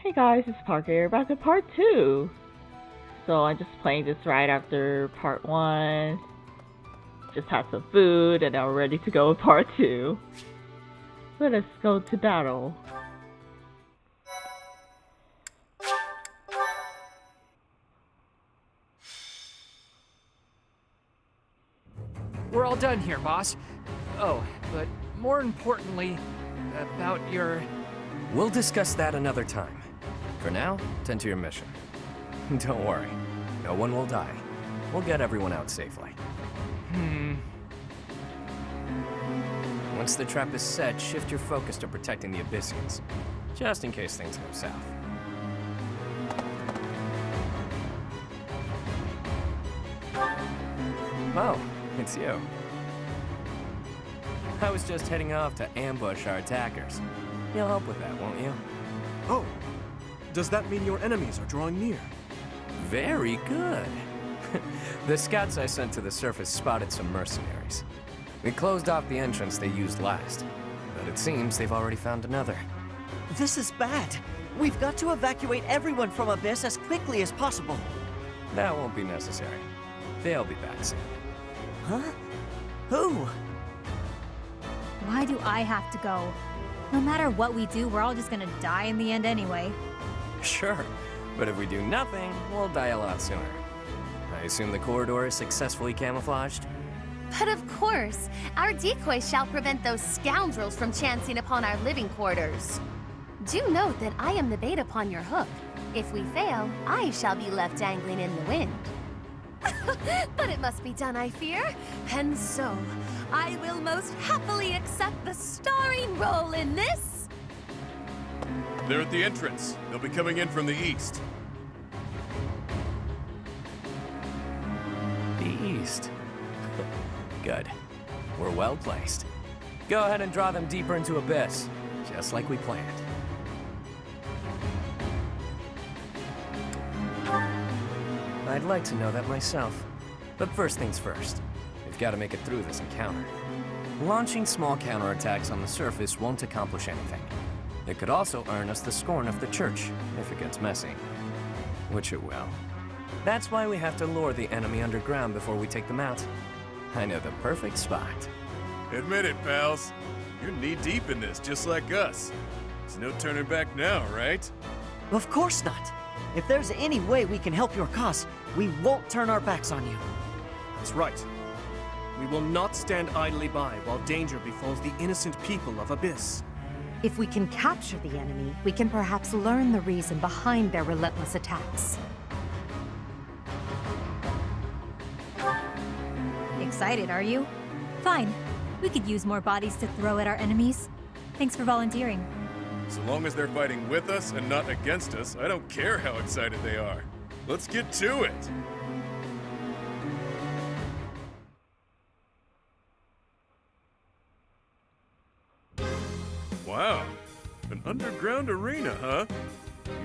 Hey guys, it's Parker back to part 2. So I'm just playing this right after part 1. Just had some food and now we're ready to go with part 2. Let us go to battle. We're all done here, boss. Oh, but more importantly, about your... We'll discuss that another time. For now, tend to your mission. Don't worry, no one will die. We'll get everyone out safely. Once the trap is set, shift your focus to protecting the Abyssians, just in case things go south. Oh, it's you. I was just heading off to ambush our attackers. You'll help with that, won't you? Oh, does that mean your enemies are drawing near? Very good. The scouts I sent to the surface spotted some mercenaries. We closed off the entrance they used last, but it seems they've already found another. This is bad. We've got to evacuate everyone from Abyss as quickly as possible. That won't be necessary. They'll be back soon. Huh? Who? Why do I have to go? No matter what we do, we're all just gonna die in the end anyway. Sure, but if we do nothing, we'll die a lot sooner. I assume the corridor is successfully camouflaged? But of course, our decoy shall prevent those scoundrels from chancing upon our living quarters. Do note that I am the bait upon your hook. If we fail, I shall be left dangling in the wind. But it must be done, I fear. And so, I will most happily accept the starring role in this. They're at the entrance. They'll be coming in from the east. The east. Good. We're well placed. Go ahead and draw them deeper into Abyss, just like we planned. I'd like to know that myself. But first things first, we've got to make it through this encounter. Launching small counterattacks on the surface won't accomplish anything. It could also earn us the scorn of the church, if it gets messy. Which it will. That's why we have to lure the enemy underground before we take them out. I know the perfect spot. Admit it, pals. You're knee-deep in this, just like us. There's no turning back now, right? Of course not. If there's any way we can help your cause, we won't turn our backs on you. That's right. We will not stand idly by while danger befalls the innocent people of Abyss. If we can capture the enemy, we can perhaps learn the reason behind their relentless attacks. Excited, are you? Fine. We could use more bodies to throw at our enemies. Thanks for volunteering. So long as they're fighting with us and not against us, I don't care how excited they are. Let's get to it! Wow, an underground arena, huh?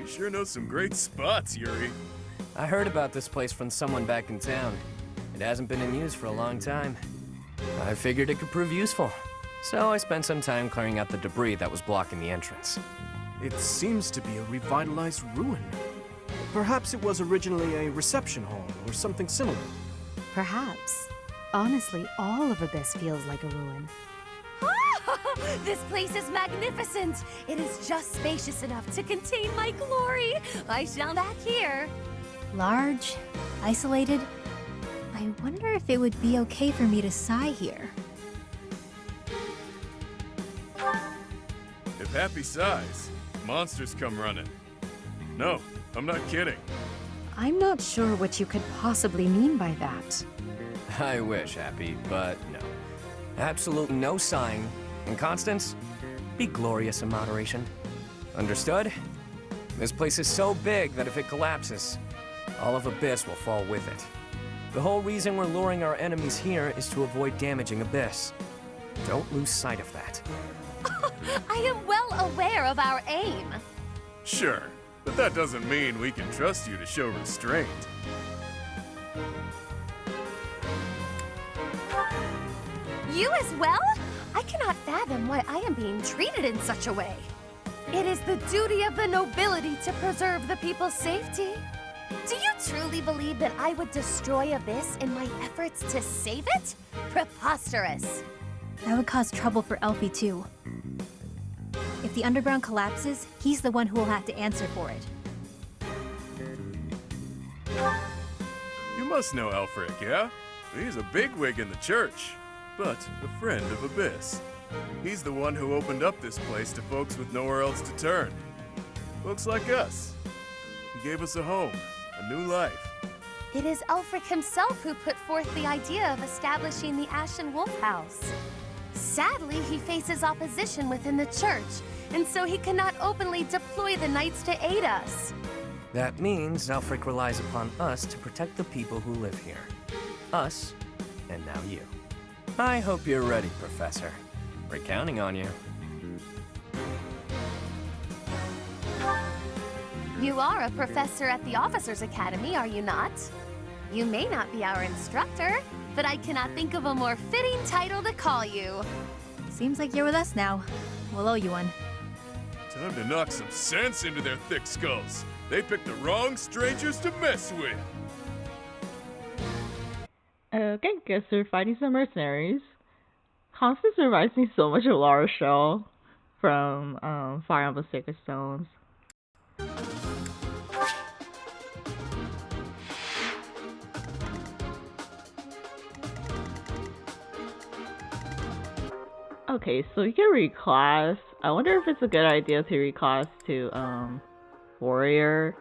You sure know some great spots, Yuri. I heard about this place from someone back in town. It hasn't been in use for a long time. I figured it could prove useful. So I spent some time clearing out the debris that was blocking the entrance. It seems to be a revitalized ruin. Perhaps it was originally a reception hall or something similar. Perhaps. Honestly, all of Abyss feels like a ruin. This place is magnificent. It is just spacious enough to contain my glory. I shall not here. Large, isolated. I wonder if it would be okay for me to sigh here. If Happy sighs, monsters come running. No, I'm not kidding. I'm not sure what you could possibly mean by that. I wish, Happy, but no. Absolutely no sighing. And Constance, be glorious in moderation. Understood? This place is so big that if it collapses, all of Abyss will fall with it. The whole reason we're luring our enemies here is to avoid damaging Abyss. Don't lose sight of that. I am well aware of our aim. Sure, but that doesn't mean we can trust you to show restraint. You as well? I cannot fathom why I am being treated in such a way. It is the duty of the nobility to preserve the people's safety. Do you truly believe that I would destroy Abyss in my efforts to save it? Preposterous. That would cause trouble for Elfie too. If the underground collapses, he's the one who will have to answer for it. You must know Alfric, yeah? He's a bigwig in the church, but a friend of Abyss. He's the one who opened up this place to folks with nowhere else to turn. Folks like us. He gave us a home, a new life. It is Ulfric himself who put forth the idea of establishing the Ashen Wolf House. Sadly, he faces opposition within the church, and so he cannot openly deploy the knights to aid us. That means Alfric relies upon us to protect the people who live here. Us, and now you. I hope you're ready, Professor. We're counting on you. You are a professor at the Officers Academy, are you not? You may not be our instructor, but I cannot think of a more fitting title to call you. Seems like you're with us now. We'll owe you one. Time to knock some sense into their thick skulls. They picked the wrong strangers to mess with. Okay, guess we're fighting some mercenaries. Constance reminds me so much of Lara Shell from Fire Emblem Sacred Stones. Okay, so you can reclass. I wonder if it's a good idea to reclass to warrior,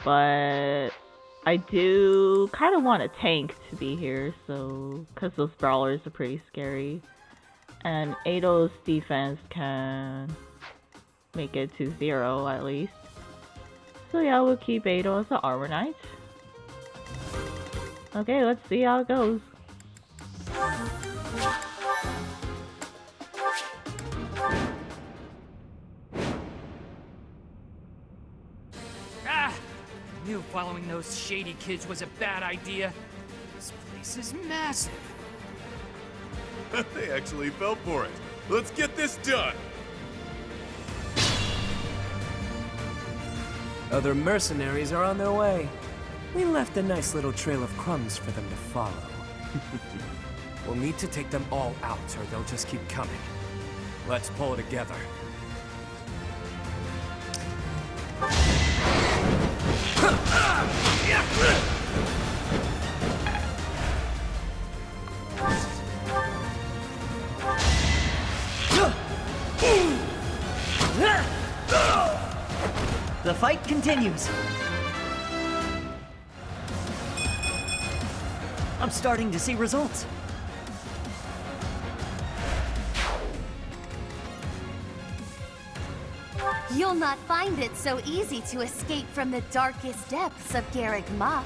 but I do kind of want a tank to be here, so because those brawlers are pretty scary, and Ado's defense can make it to 0 at least. So yeah, we'll keep Ado as the armor knight. Okay, let's see how it goes. Knew following those shady kids was a bad idea. This place is massive. They actually fell for it. Let's get this done. Other mercenaries are on their way. We left a nice little trail of crumbs for them to follow. We'll need to take them all out, or they'll just keep coming. Let's pull together. The fight continues. I'm starting to see results. You'll not find it so easy to escape from the darkest depths of Garreg Mach.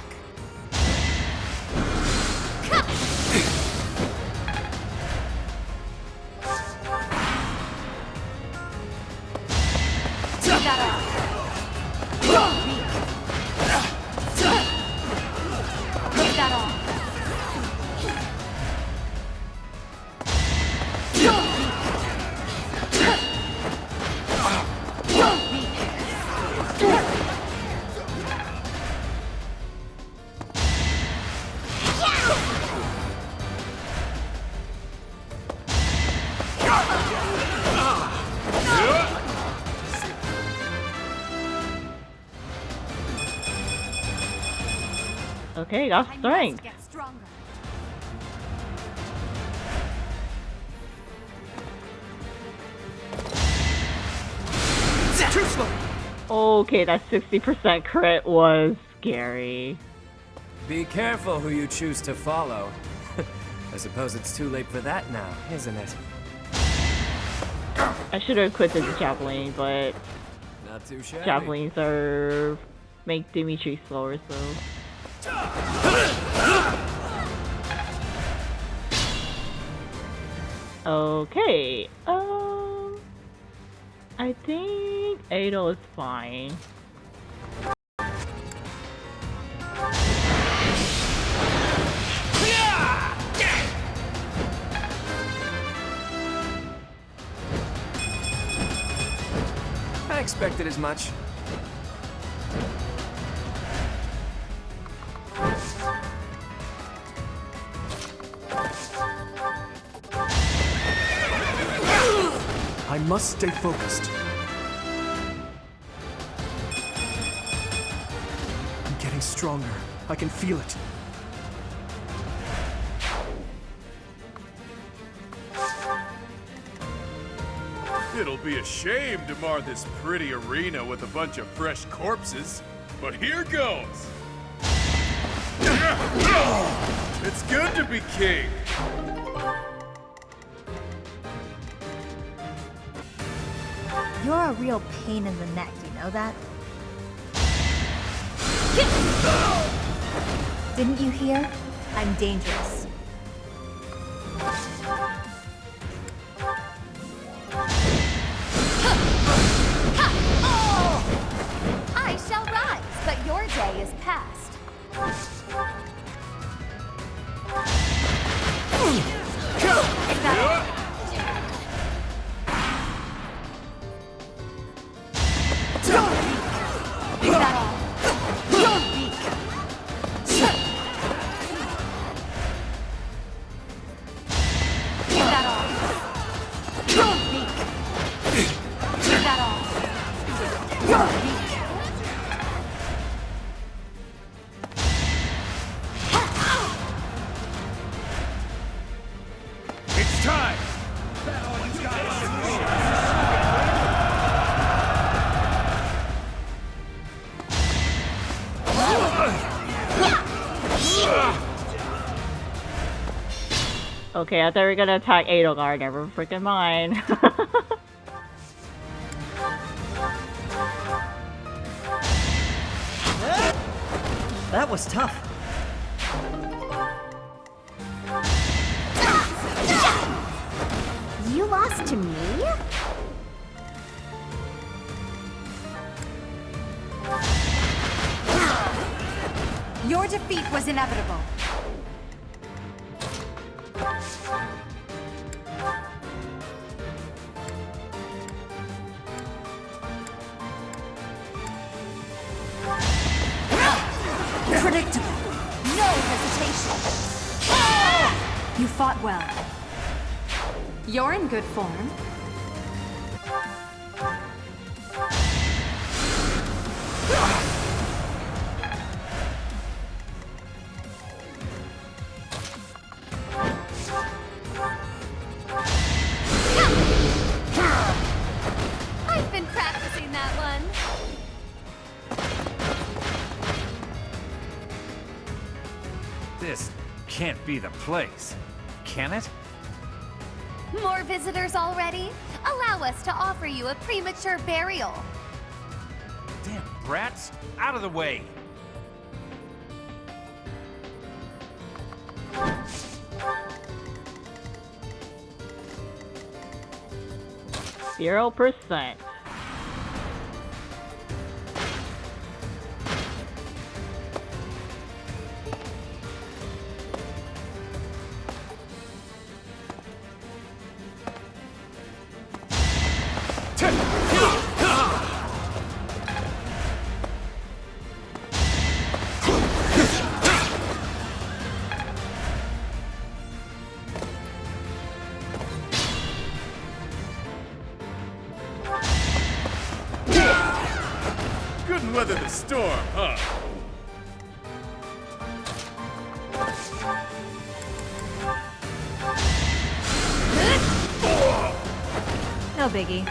Okay, got strength. Okay, that 60% crit was scary. Be careful who you choose to follow. I suppose it's too late for that now, isn't it? I should have quit the javelin, but Not too shabby. javelins are make Dimitri slower, so. Okay, I think Ado is fine. expected as much. I must stay focused. I'm getting stronger. I can feel it. It'll be a shame to mar this pretty arena with a bunch of fresh corpses, but here goes! It's good to be king! You're a real pain in the neck, you know that? Didn't you hear? I'm dangerous. I shall rise, but your day is past. It's time! Okay, I thought we were gonna attack Edelgard, never freaking mind. That was tough. You lost to me? Your defeat was inevitable. Predictable. No hesitation. You fought well. You're in good form. I've been practicing that one. This can't be the place, can it? More visitors already? Allow us to offer you a premature burial. Damn brats, out of the way! 0%. Couldn't weather the storm, huh? No biggie.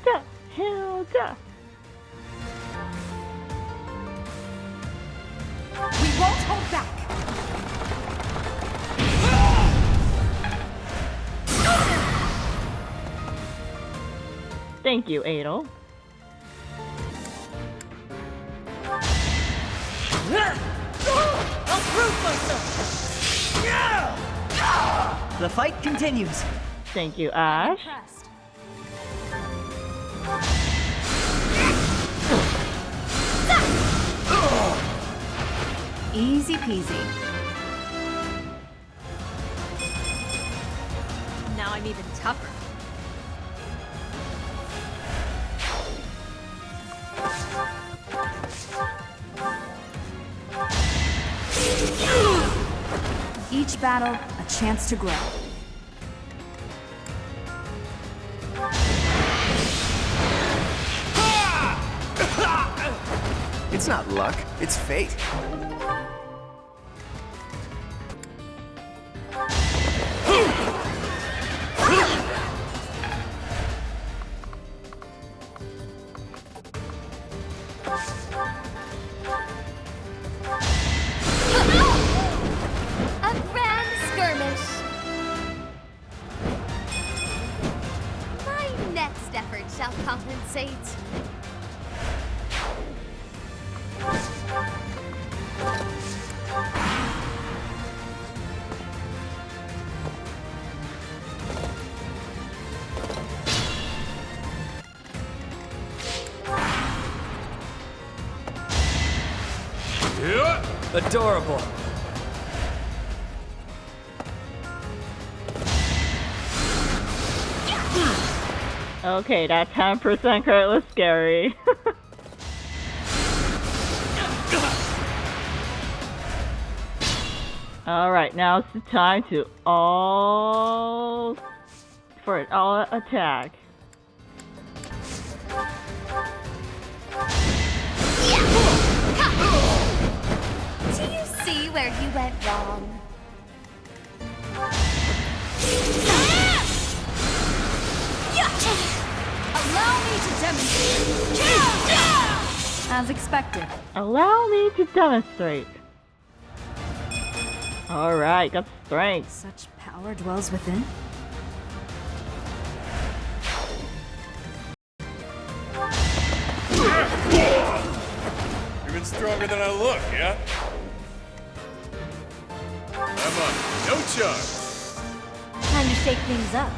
Hilda! Hilda! We won't hold back! Thank you, Adel. I'll prove myself! The fight continues. Thank you, Ash. Impressed. Easy peasy. Now I'm even tougher. Each battle, a chance to grow. It's not luck, it's fate. A grand skirmish. My next effort shall compensate. Adorable. Okay, that 10% crit was scary. Alright, now it's the time to for an all attack. Do you see where you went wrong? Allow me to demonstrate. As expected. Allow me to demonstrate. Alright, got strength. Such power dwells within. Even stronger than I look, yeah? I'm on no charge. Time to shake things up.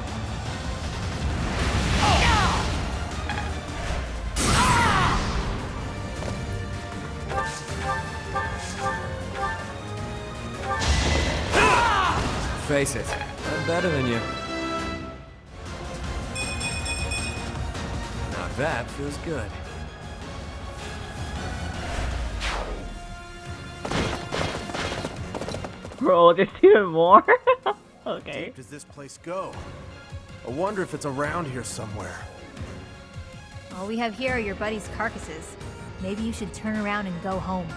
Face it, I'm better than you. Now that feels good. Bro, there's even more? Okay. Deep does this place go? I wonder if it's around here somewhere. All we have here are your buddies' carcasses. Maybe you should turn around and go home.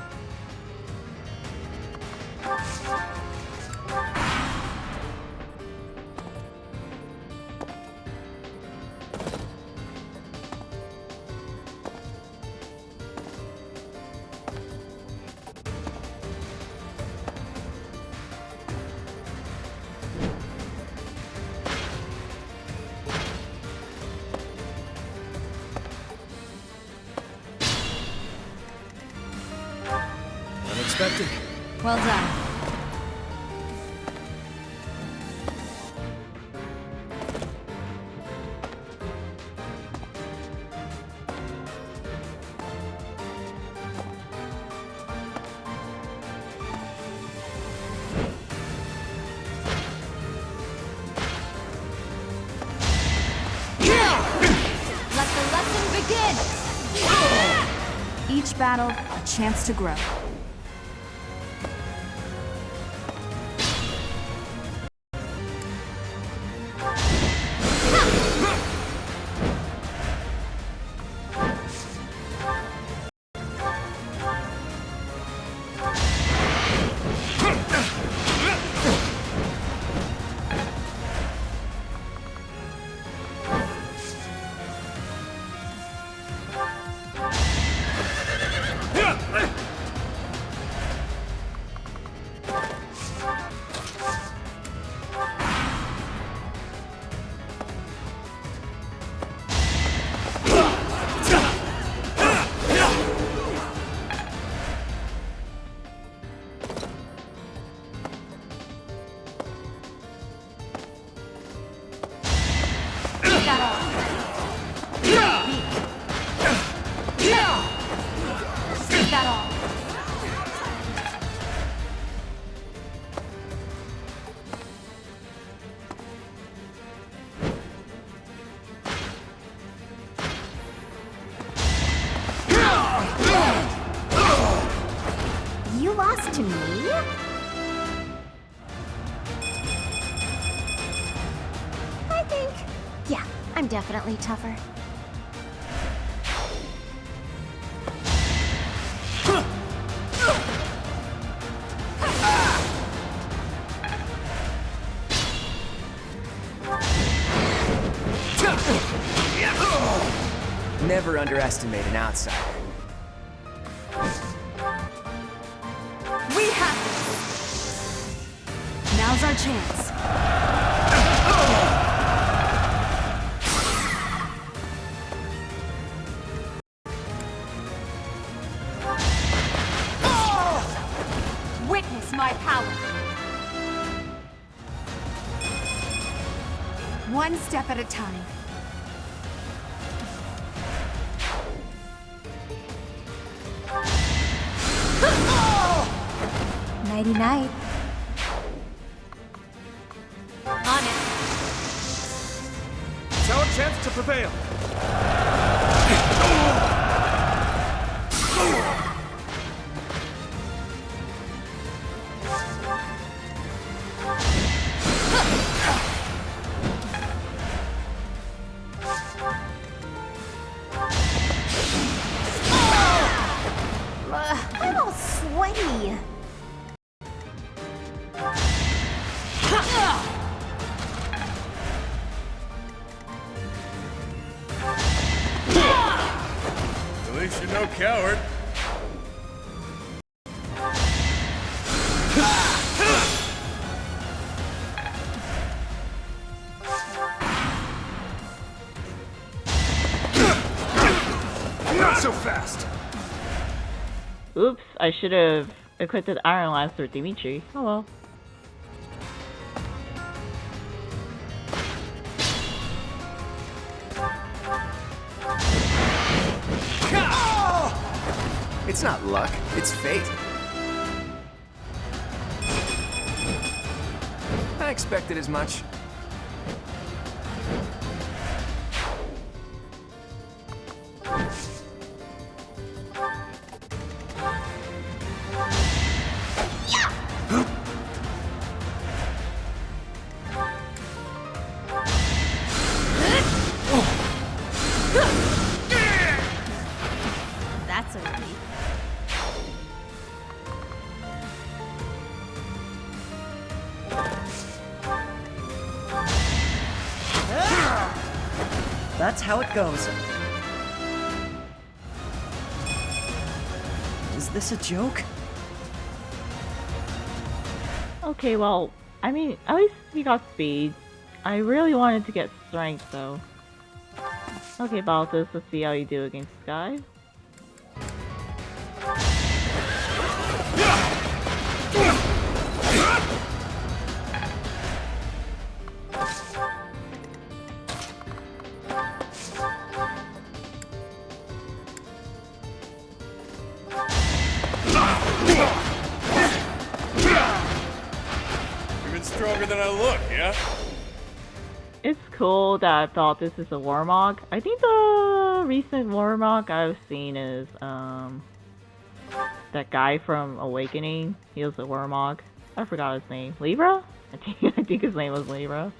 Unexpected. Well done. Let the lesson begin! Each battle, a chance to grow. this to me? I think... yeah, I'm definitely tougher. Never underestimate an outsider. We have this! Now's our chance. Witness my power. One step at a time. Nighty night. On it. It's our chance to prevail. I'm all sweaty. At least you're no coward. Not so fast. Oops, I should have equipped the Iron Lance for Dimitri. Oh well. It's not luck, it's fate. I expected as much. That's a relief. That's how it goes. Is this a joke? Okay, well, I mean, at least we got speed. I really wanted to get strength, though. Okay, Balthus, let's see how you do against this guy. Even stronger than I look, yeah? It's cool that I thought this is a Warmog. I think the recent Warmog I've seen is that guy from Awakening. He was a Warmog. I forgot his name. Libra? I think his name was Libra.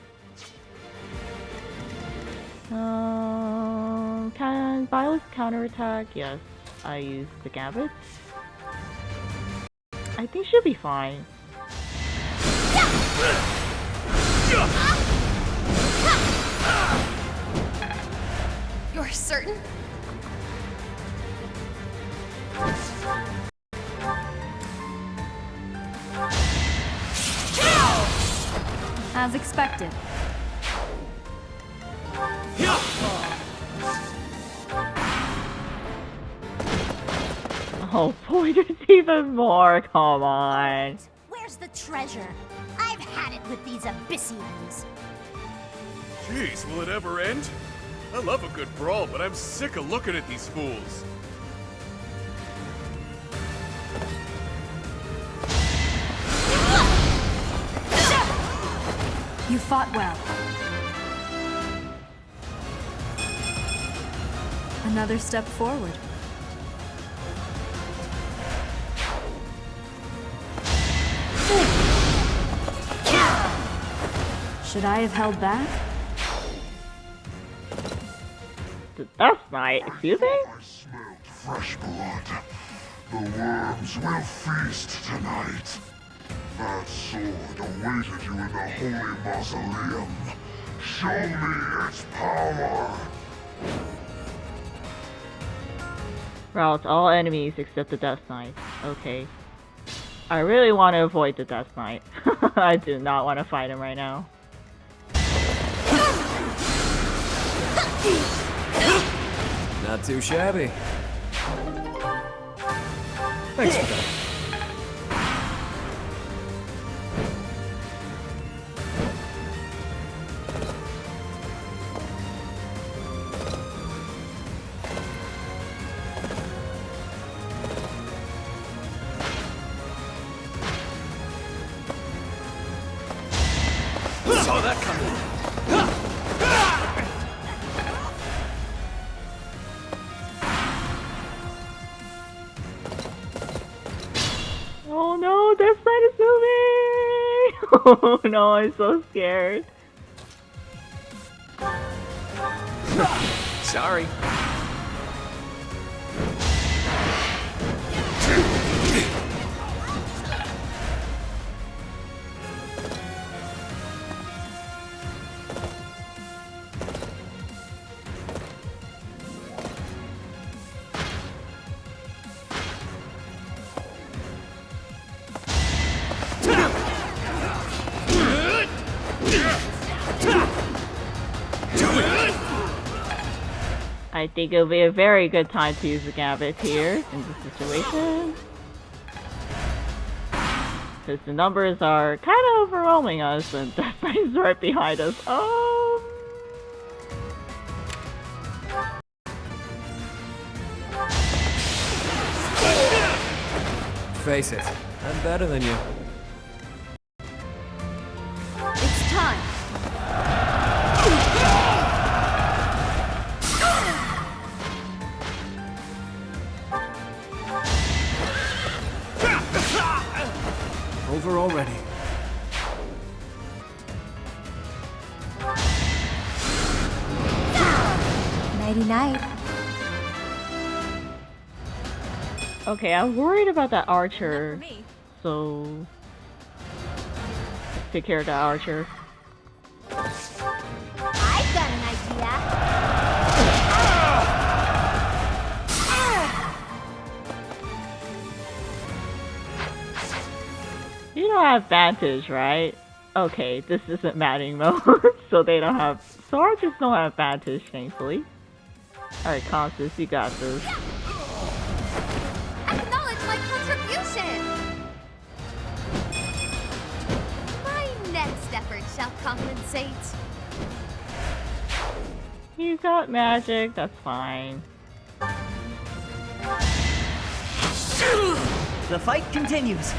Can Violet's counterattack? Yes, I used the Gambit. I think she'll be fine. You're certain? As expected. Oh boy, there's even more. Come on. Where's the treasure? I've had it with these Abyssians. Jeez, will it ever end? I love a good brawl, but I'm sick of looking at these fools. You fought well. Another step forward. Should I have held back? The Death Knight, excuse me? I smelled fresh blood. The worms will feast tonight. That sword awaited you in the holy mausoleum. Show me its power. Rout all enemies except the Death Knight. Okay. I really want to avoid the Death Knight. I do not want to fight him right now. Not too shabby. Thanks for that. Saw that coming. Oh no, Death Knight is moving! Oh no, I'm so scared. Sorry. I think it'll be a very good time to use the Gambit here in this situation. Because the numbers are kind of overwhelming us and Death Knight's right behind us. Face it, I'm better than you. It's time. Over already. Nighty night. Okay, I'm worried about that Not for archer. me. So let's take care of that archer. I've got an idea. You don't have advantage, right? Okay, this isn't matting mode, so they don't have. So archers don't have advantage, thankfully. Alright, Constance, you got this. Acknowledge my contribution. My next effort shall compensate. You got magic, that's fine. The fight continues.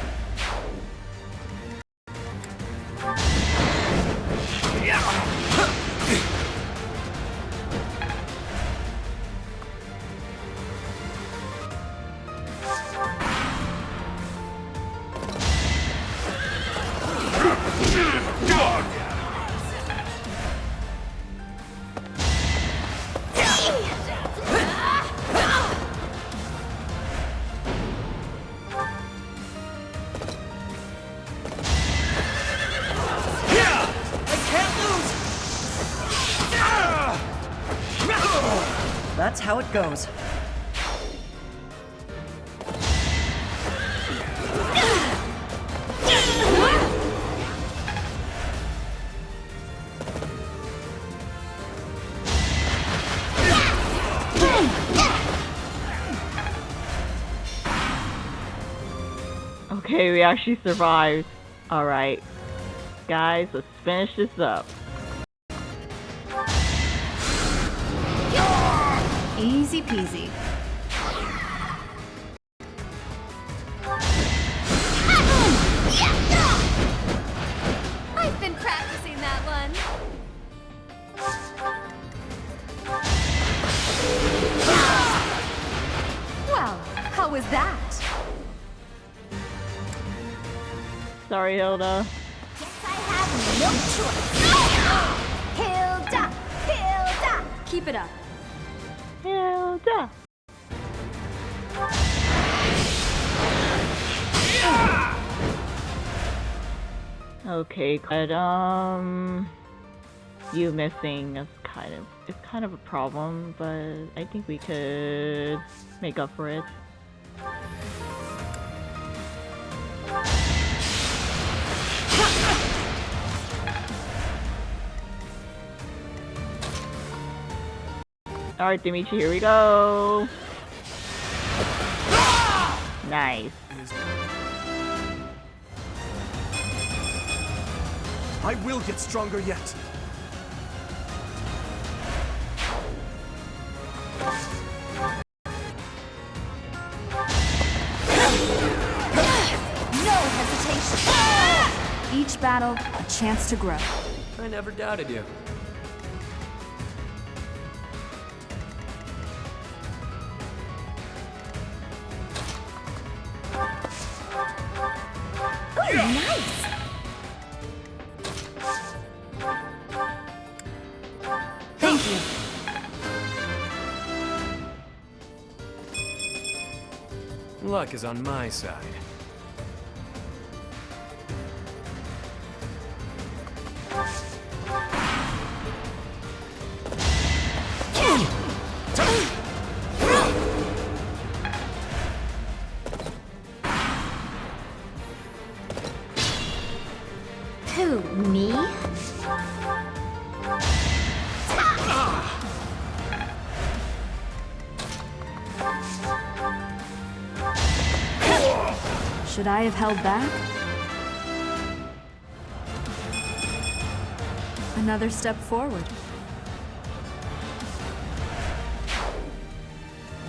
That's how it goes. Okay, we actually survived. Alright. Guys, let's finish this up. Easy peasy. I've been practicing that one. Well, how was that? Sorry, Hilda. Guess I have No choice. Hilda! Hilda! Keep it up. Hilda. Okay, but you missing is kind of a problem, but I think we could make up for it. Alright, Dimitri, here we go. Nice. I will get stronger yet. No hesitation. Each battle, a chance to grow. I never doubted you. Ooh, nice. Thank you. Luck is on my side. Who, me? Should I have held back? Another step forward.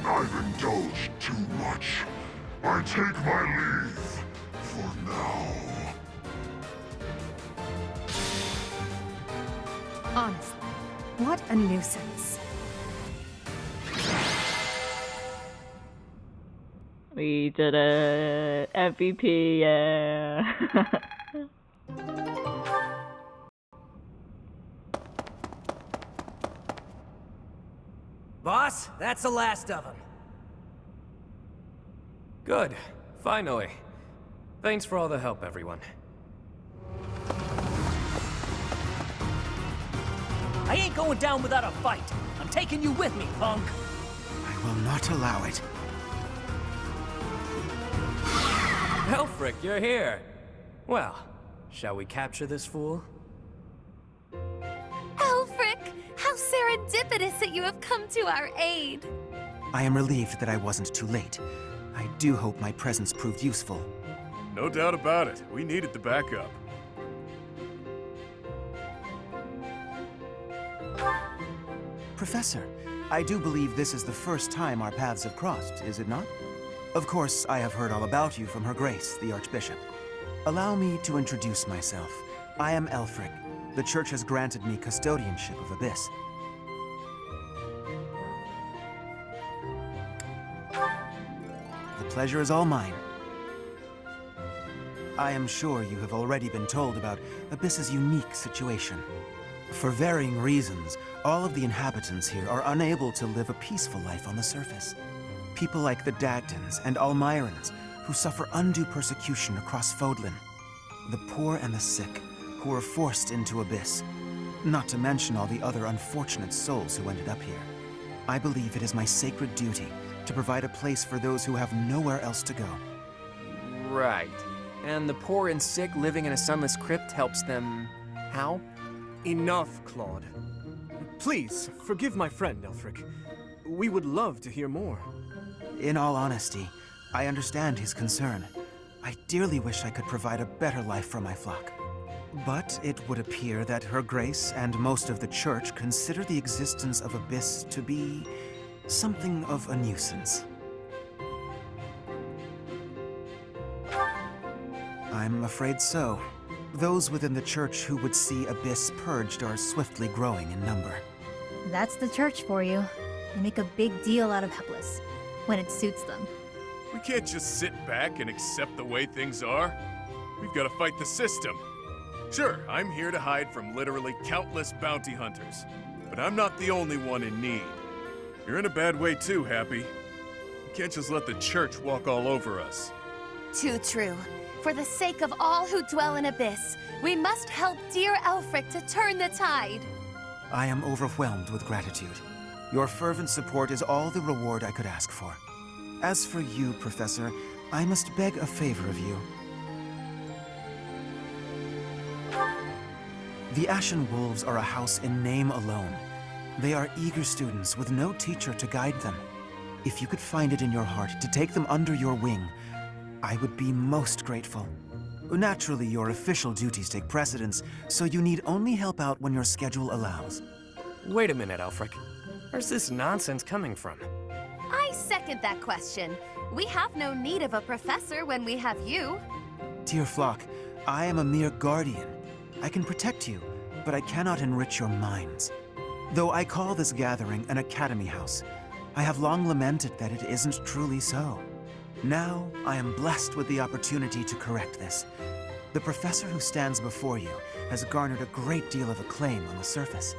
I've indulged too much. I take my leave for now. Honestly, what a nuisance. We did it. MVP, yeah. Boss, that's the last of them. Good. Finally. Thanks for all the help, everyone. I ain't going down without a fight. I'm taking you with me, punk. I will not allow it. Elfric, you're here. Well, shall we capture this fool? Alfric, how serendipitous that you have come to our aid. I am relieved that I wasn't too late. I do hope my presence proved useful. No doubt about it. We needed the backup. Professor, I do believe this is the first time our paths have crossed, is it not? Of course, I have heard all about you from Her Grace, the Archbishop. Allow me to introduce myself. I am Elfric. The Church has granted me custodianship of Abyss. The pleasure is all mine. I am sure you have already been told about Abyss's unique situation. For varying reasons, all of the inhabitants here are unable to live a peaceful life on the surface. People like the Dagdans and Almirans, who suffer undue persecution across Fodlan. The poor and the sick, who are forced into Abyss. Not to mention all the other unfortunate souls who ended up here. I believe it is my sacred duty to provide a place for those who have nowhere else to go. Right. And the poor and sick living in a sunless crypt helps them... how? Enough, Claude. Please, forgive my friend, Elfric. We would love to hear more. In all honesty, I understand his concern. I dearly wish I could provide a better life for my flock. But it would appear that Her Grace and most of the Church consider the existence of Abyss to be something of a nuisance. I'm afraid so. Those within the Church who would see Abyss purged are swiftly growing in number. That's the Church for you. They make a big deal out of helpless, when it suits them. We can't just sit back and accept the way things are. We've got to fight the system. Sure, I'm here to hide from literally countless bounty hunters, but I'm not the only one in need. You're in a bad way too, Happy. You can't just let the church walk all over us. Too true. For the sake of all who dwell in Abyss, we must help dear Elfric to turn the tide. I am overwhelmed with gratitude. Your fervent support is all the reward I could ask for. As for you, Professor, I must beg a favor of you. The Ashen Wolves are a house in name alone. They are eager students with no teacher to guide them. If you could find it in your heart to take them under your wing, I would be most grateful. Naturally, your official duties take precedence, so you need only help out when your schedule allows. Wait a minute, Elfric. Where's this nonsense coming from? I second that question. We have no need of a professor when we have you. Dear flock, I am a mere guardian. I can protect you, but I cannot enrich your minds. Though I call this gathering an academy house, I have long lamented that it isn't truly so. Now, I am blessed with the opportunity to correct this. The professor who stands before you has garnered a great deal of acclaim on the surface.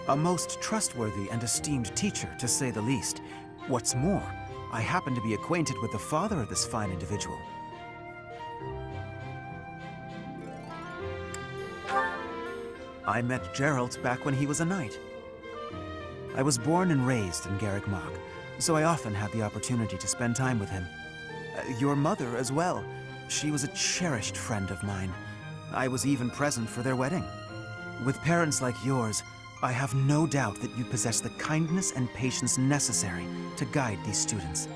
A most trustworthy and esteemed teacher, to say the least. What's more, I happen to be acquainted with the father of this fine individual. I met Geralt back when he was a knight. I was born and raised in Garreg Mach, so I often had the opportunity to spend time with him. Your mother as well. She was a cherished friend of mine. I was even present for their wedding. With parents like yours, I have no doubt that you possess the kindness and patience necessary to guide these students.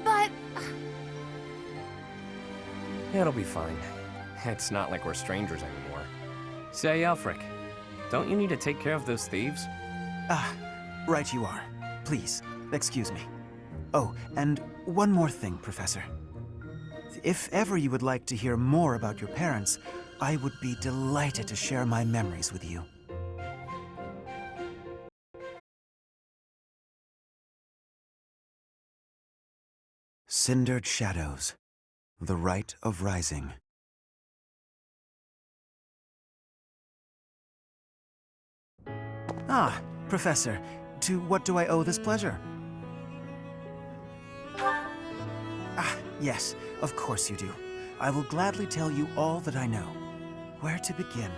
But... It'll be fine. It's not like we're strangers anymore. Say, Elfric, don't you need to take care of those thieves? Ah, right you are. Please, excuse me. Oh, and one more thing, Professor. If ever you would like to hear more about your parents, I would be delighted to share my memories with you. Cindered Shadows. The Rite of Rising. Ah, Professor, to what do I owe this pleasure? Ah, yes, of course you do. I will gladly tell you all that I know. Where to begin?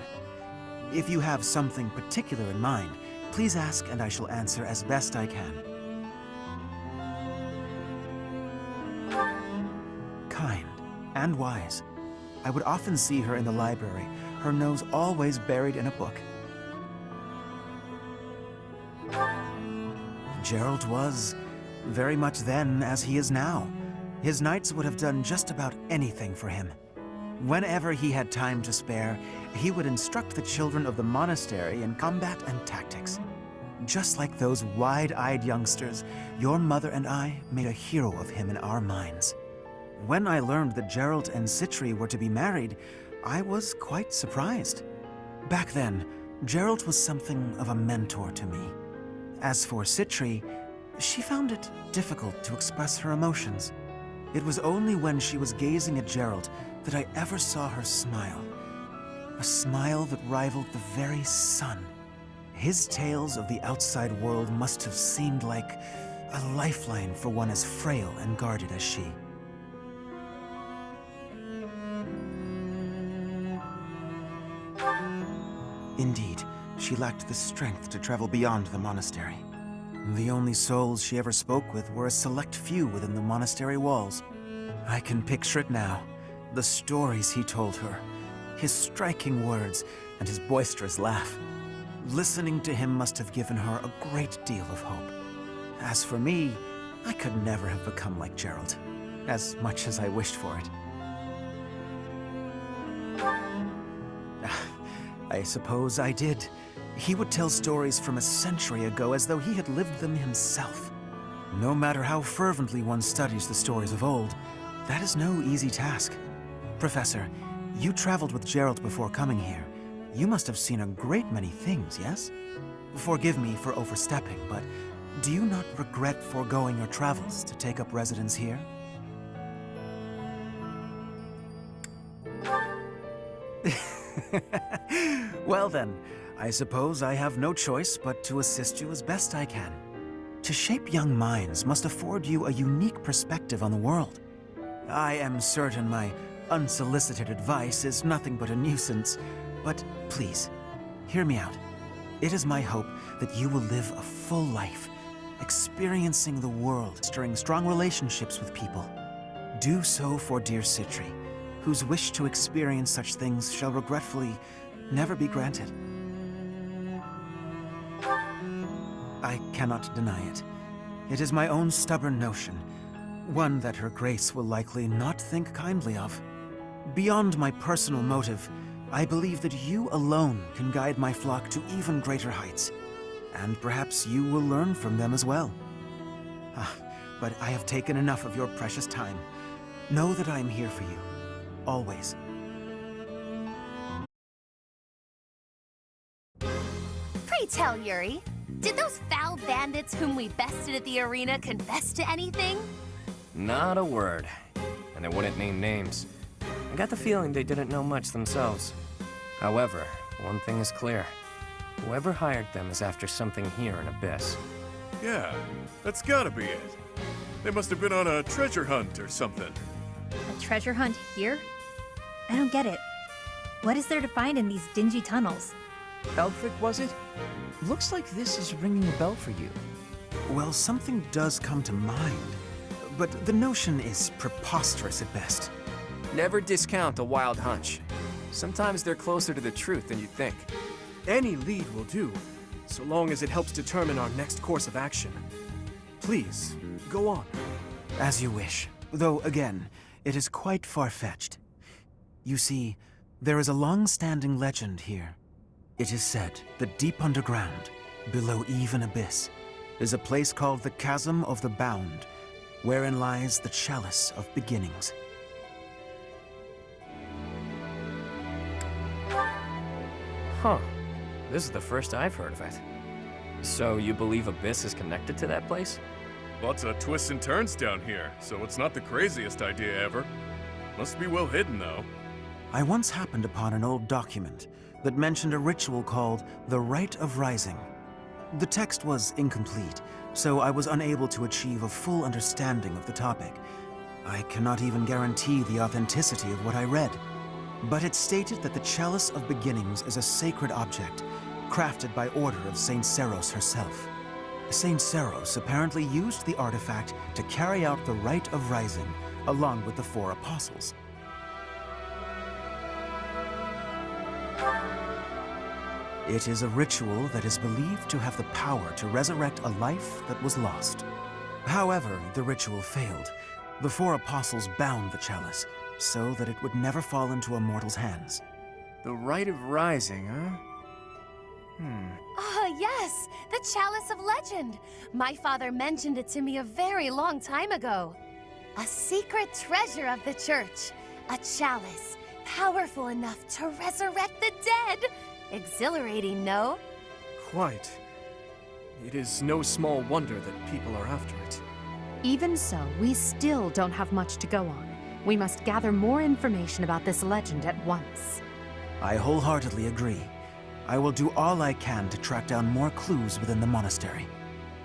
If you have something particular in mind, please ask and I shall answer as best I can. Kind and wise. I would often see her in the library, her nose always buried in a book. Geralt was very much then as he is now. His knights would have done just about anything for him. Whenever he had time to spare, he would instruct the children of the monastery in combat and tactics. Just like those wide-eyed youngsters, your mother and I made a hero of him in our minds. When I learned that Geralt and Citri were to be married, I was quite surprised. Back then, Geralt was something of a mentor to me. As for Citri, she found it difficult to express her emotions. It was only when she was gazing at Geralt that I ever saw her smile. A smile that rivaled the very sun. His tales of the outside world must have seemed like a lifeline for one as frail and guarded as she. Indeed, she lacked the strength to travel beyond the monastery. The only souls she ever spoke with were a select few within the monastery walls. I can picture it now. The stories he told her, his striking words, and his boisterous laugh. Listening to him must have given her a great deal of hope. As for me, I could never have become like Geralt, as much as I wished for it. I suppose I did. He would tell stories from a century ago as though he had lived them himself. No matter how fervently one studies the stories of old, that is no easy task. Professor, you traveled with Geralt before coming here. You must have seen a great many things, yes? Forgive me for overstepping, but do you not regret foregoing your travels to take up residence here? Well then, I suppose I have no choice but to assist you as best I can. To shape young minds must afford you a unique perspective on the world. I am certain my unsolicited advice is nothing but a nuisance, but please, hear me out. It is my hope that you will live a full life, experiencing the world, fostering strong relationships with people. Do so for dear Citri, whose wish to experience such things shall regretfully never be granted. I cannot deny it. It is my own stubborn notion, one that Her Grace will likely not think kindly of. Beyond my personal motive, I believe that you alone can guide my flock to even greater heights, and perhaps you will learn from them as well. But I have taken enough of your precious time. Know that I am here for you, always. Pray tell, Yuri, did those foul bandits whom we bested at the arena confess to anything? Not a word. And they wouldn't name names. I got the feeling they didn't know much themselves. However, one thing is clear. Whoever hired them is after something here in Abyss. Yeah, that's gotta be it. They must have been on a treasure hunt or something. A treasure hunt here? I don't get it. What is there to find in these dingy tunnels? Elfric, was it? Looks like this is ringing a bell for you. Well, something does come to mind, but the notion is preposterous at best. Never discount a wild hunch. Sometimes they're closer to the truth than you think. Any lead will do, so long as it helps determine our next course of action. Please, go on. As you wish, though again, it is quite far-fetched. You see, there is a long-standing legend here. It is said that deep underground, below even Abyss, is a place called the Chasm of the Bound, wherein lies the Chalice of Beginnings. Huh. This is the first I've heard of it. So you believe Abyss is connected to that place? Lots of twists and turns down here, so it's not the craziest idea ever. Must be well hidden, though. I once happened upon an old document that mentioned a ritual called the Rite of Rising. The text was incomplete, so I was unable to achieve a full understanding of the topic. I cannot even guarantee the authenticity of what I read. But it stated that the Chalice of Beginnings is a sacred object, crafted by order of Saint Seros herself. Saint Seros apparently used the artifact to carry out the Rite of Rising, along with the 4 apostles. It is a ritual that is believed to have the power to resurrect a life that was lost. However, the ritual failed. The 4 apostles bound the chalice, so that it would never fall into a mortal's hands. The Rite of Rising, huh? Ah, yes, the Chalice of Legend. My father mentioned it to me a very long time ago. A secret treasure of the church. A chalice, powerful enough to resurrect the dead. Exhilarating, no? Quite. It is no small wonder that people are after it. Even so, we still don't have much to go on. We must gather more information about this legend at once. I wholeheartedly agree. I will do all I can to track down more clues within the monastery.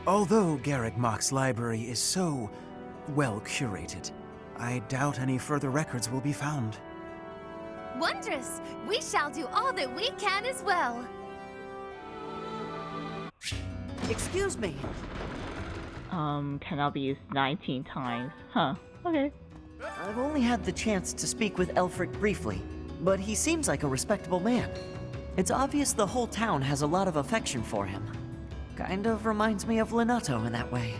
Although Garrick Mock's library is so well curated, I doubt any further records will be found. Wondrous! We shall do all that we can as well. Excuse me. Cannot be used 19 times. Huh. Okay. I've only had the chance to speak with Elfric briefly, but he seems like a respectable man. It's obvious the whole town has a lot of affection for him. Kind of reminds me of Lenato in that way.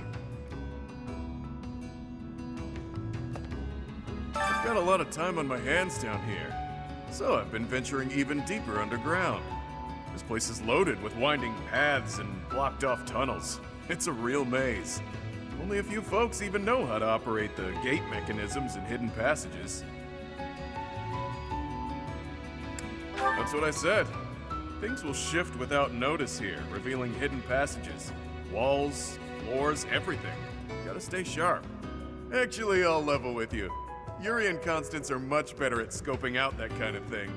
I've got a lot of time on my hands down here, so I've been venturing even deeper underground. This place is loaded with winding paths and blocked off tunnels. It's a real maze. Only a few folks even know how to operate the gate mechanisms and hidden passages. That's what I said. Things will shift without notice here, revealing hidden passages. Walls, floors, everything. Gotta stay sharp. Actually, I'll level with you. Yuri and Constance are much better at scoping out that kind of thing.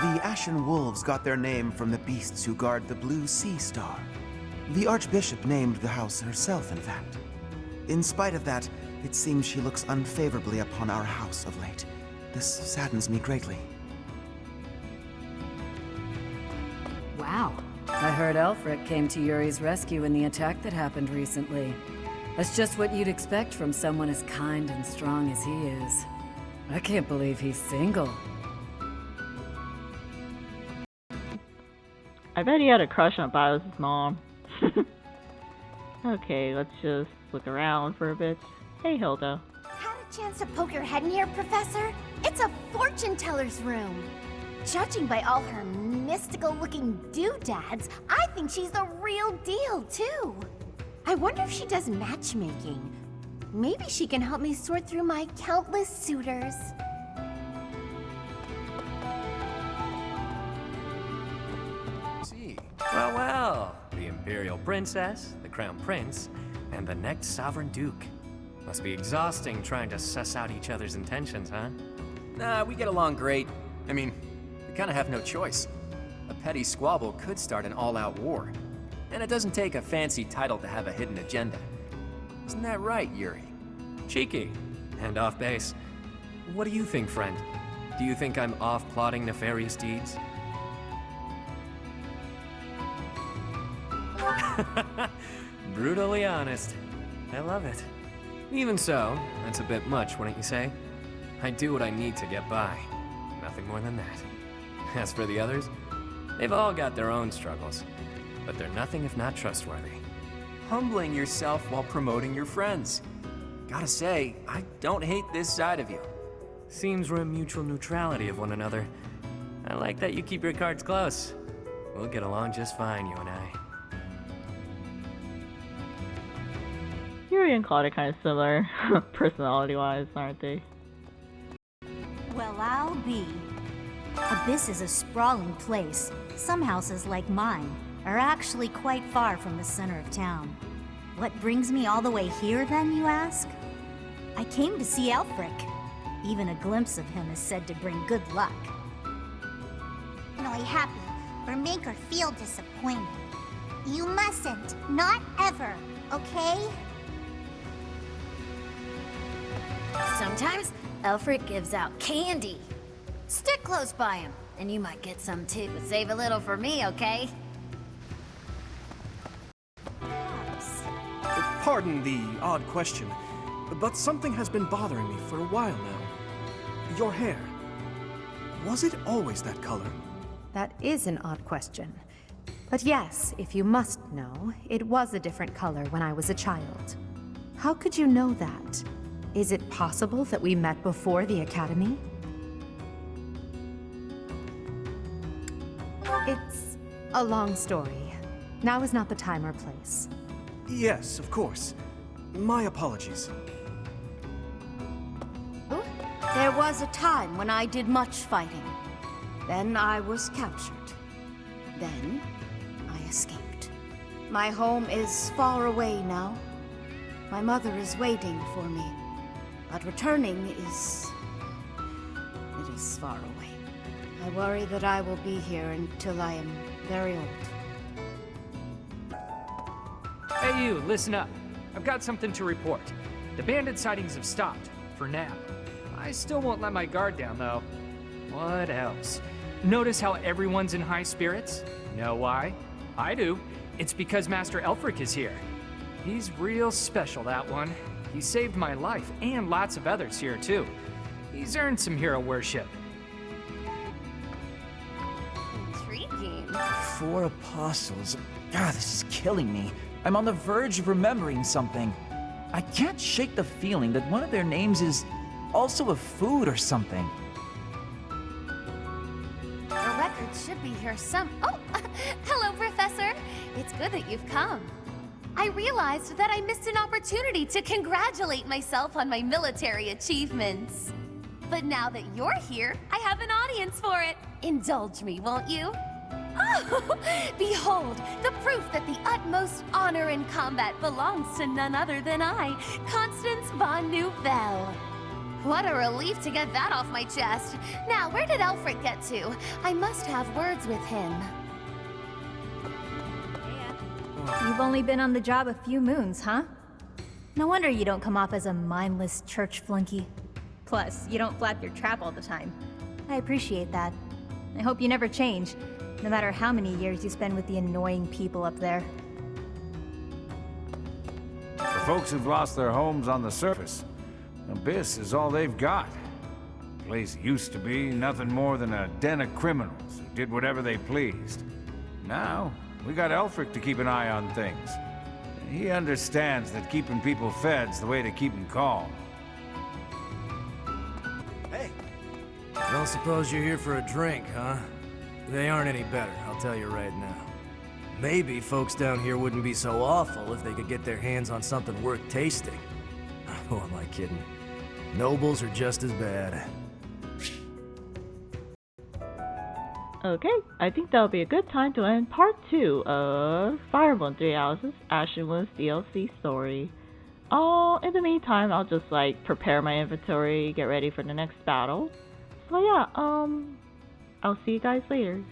The Ashen Wolves got their name from the beasts who guard the Blue Sea Star. The Archbishop named the house herself, in fact. In spite of that, it seems she looks unfavorably upon our house of late. This saddens me greatly. Wow. I heard Elfric came to Yuri's rescue in the attack that happened recently. That's just what you'd expect from someone as kind and strong as he is. I can't believe he's single. I bet he had a crush on Bios' mom. Okay, let's just look around for a bit. Hey, Hilda. Had a chance to poke your head in here, Professor? It's a fortune teller's room. Judging by all her mystical-looking doodads, I think she's the real deal, too. I wonder if she does matchmaking. Maybe she can help me sort through my countless suitors. See. Well, well. The Imperial Princess, the Crown Prince, and the next Sovereign Duke. Must be exhausting trying to suss out each other's intentions, huh? Nah, we get along great. I mean, we kinda have no choice. A petty squabble could start an all-out war. And it doesn't take a fancy title to have a hidden agenda. Isn't that right, Yuri? Cheeky. And off base. What do you think, friend? Do you think I'm off plotting nefarious deeds? Brutally honest. I love it. Even so, that's a bit much, wouldn't you say? I do what I need to get by. Nothing more than that. As for the others, they've all got their own struggles. But they're nothing if not trustworthy. Humbling yourself while promoting your friends. Gotta say, I don't hate this side of you. Seems we're in mutual neutrality of one another. I like that you keep your cards close. We'll get along just fine, you and I. Yuri and Claude are kind of similar, personality-wise, aren't they? Well, I'll be. Abyss is a sprawling place. Some houses, like mine, are actually quite far from the center of town. What brings me all the way here, then, you ask? I came to see Elfric. Even a glimpse of him is said to bring good luck. Really happy, or make her feel disappointed. You mustn't. Not ever, okay? Sometimes Elfric gives out candy. Stick close by him, and you might get some too, but save a little for me, okay? Pardon the odd question, but something has been bothering me for a while now. Your hair. Was it always that color? That is an odd question. But yes, if you must know, it was a different color when I was a child. How could you know that? Is it possible that we met before the Academy? It's a long story. Now is not the time or place. Yes, of course. My apologies. There was a time when I did much fighting. Then I was captured. Then I escaped. My home is far away now. My mother is waiting for me. But returning is... it is far away. I worry that I will be here until I am very old. Hey you, listen up. I've got something to report. The bandit sightings have stopped, for now. I still won't let my guard down, though. What else? Notice how everyone's in high spirits? Know why? I do. It's because Master Elfric is here. He's real special, that one. He saved my life, and lots of others here, too. He's earned some hero worship. Intriguing. 4 apostles. God, this is killing me. I'm on the verge of remembering something. I can't shake the feeling that one of their names is also a food or something. The records should be here some... Oh, hello, Professor. It's good that you've come. I realized that I missed an opportunity to congratulate myself on my military achievements. But now that you're here, I have an audience for it. Indulge me, won't you? Oh, behold, the proof that the utmost honor in combat belongs to none other than I, Constance von Nouvelle. What a relief to get that off my chest. Now, where did Alfred get to? I must have words with him. You've only been on the job a few moons, huh? No wonder you don't come off as a mindless church flunky. Plus, you don't flap your trap all the time. I appreciate that. I hope you never change, no matter how many years you spend with the annoying people up there. For folks who've lost their homes on the surface, Abyss is all they've got. The place used to be nothing more than a den of criminals who did whatever they pleased. Now, we got Elfric to keep an eye on things. He understands that keeping people fed's the way to keep them calm. Hey! Don't suppose you're here for a drink, huh? They aren't any better, I'll tell you right now. Maybe folks down here wouldn't be so awful if they could get their hands on something worth tasting. Who am I kidding? Nobles are just as bad. Okay, I think that'll be a good time to end part 2 of Fire Emblem Three Houses Ashenwood's DLC story. In the meantime, I'll just like prepare my inventory, get ready for the next battle. So yeah, I'll see you guys later.